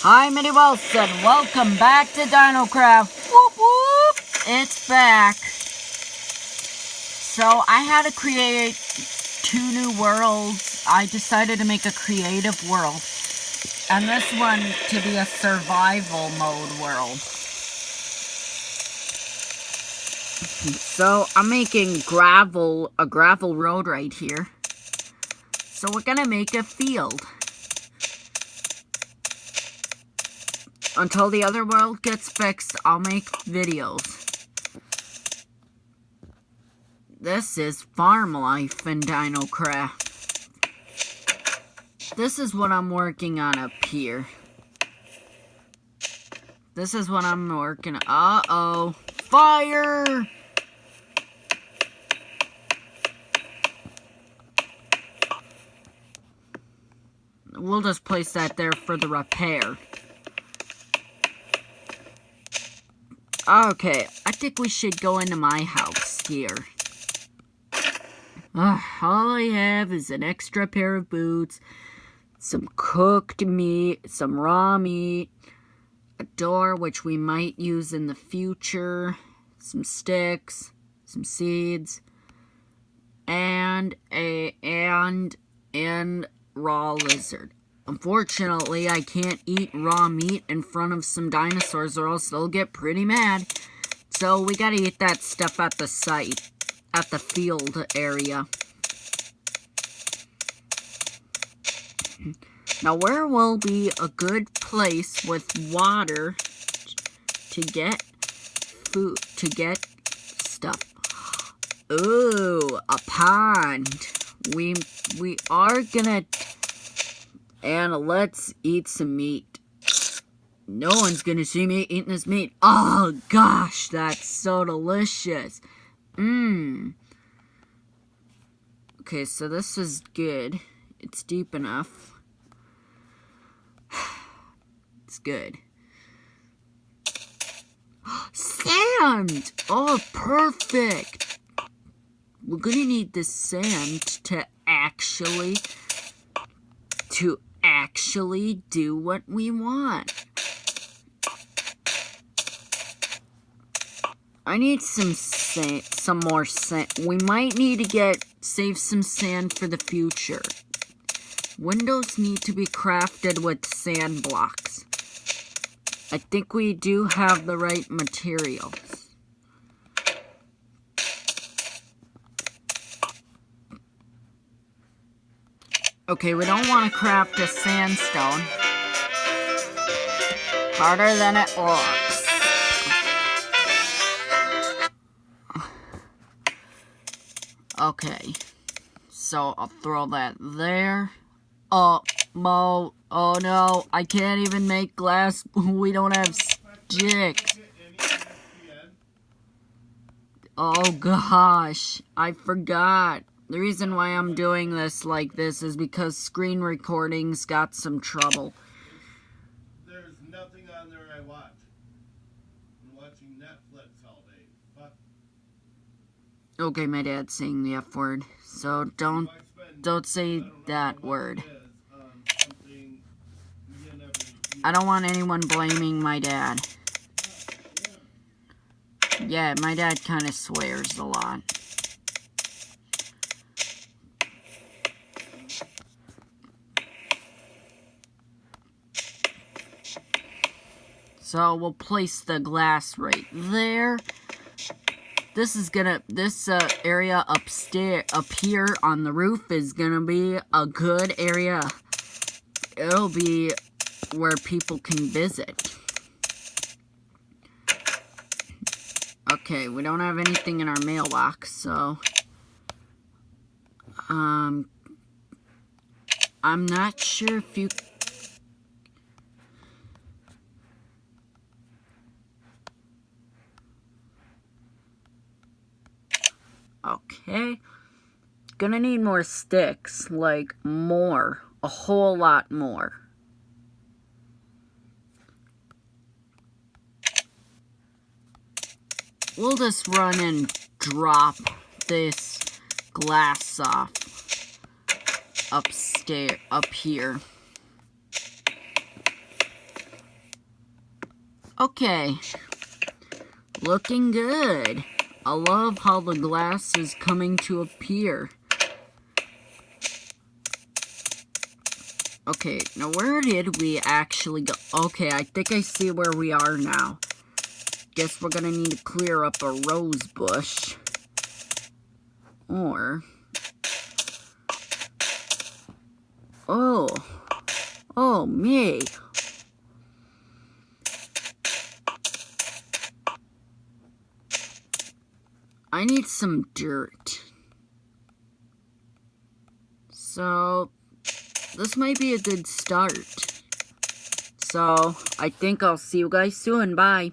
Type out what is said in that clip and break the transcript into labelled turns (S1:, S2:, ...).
S1: Hi, Minnie Wilson. Welcome back to Dino Craft. Whoop whoop! It's back. So I had to create 2 new worlds. I decided to make a creative world, and this one to be a survival mode world. So I'm making a gravel road right here. So we're gonna make a field. Until the other world gets fixed, I'll make videos. This is farm life in Dino Craft. This is what I'm working on up here. This is what I'm working on. Uh-oh. Fire! We'll just place that there for the repair. Okay, I think we should go into my house here. All I have is an extra pair of boots, some cooked meat, some raw meat, a door which we might use in the future, some sticks, some seeds, and a raw lizard. Unfortunately, I can't eat raw meat in front of some dinosaurs or else they'll get pretty mad. So we gotta eat that stuff at the site, at the field area. Now, where will be a good place with water to get food, to get stuff? Ooh, a pond. We are gonna... And let's eat some meat. No one's gonna see me eating this meat. Oh, gosh, that's so delicious. Okay, so this is good. It's deep enough. It's good. Sand! Oh, perfect! We're gonna need this sand to actually do what we want. I need some more sand. We might need to save some sand for the future. Windows need to be crafted with sand blocks. I think we do have the right materials. Okay, we don't want to craft a sandstone. Harder than it looks. Okay, so I'll throw that there. Oh no, I can't even make glass. We don't have sticks. Oh gosh, I forgot. The reason why I'm doing this like this is because screen recording's got some trouble.
S2: There's nothing on there I watch. I'm watching Netflix all day. Fuck.
S1: Okay, my dad's saying the F word, so don't say that word. I don't want anyone blaming my dad. Yeah, my dad kind of swears a lot. So we'll place the glass right there. This area up here on the roof is gonna be a good area. It'll be where people can visit. Okay, we don't have anything in our mailbox, so I'm not sure if you... Okay. Gonna need more sticks, like more, a whole lot more. We'll just run and drop this glass off up here. Okay. Looking good. I love how the glass is coming to appear. Okay, now where did we actually go? Okay, I think I see where we are now. Guess we're gonna need to clear up a rose bush. Or... Oh, me. I need some dirt. So, this might be a good start. So, I think I'll see you guys soon. Bye.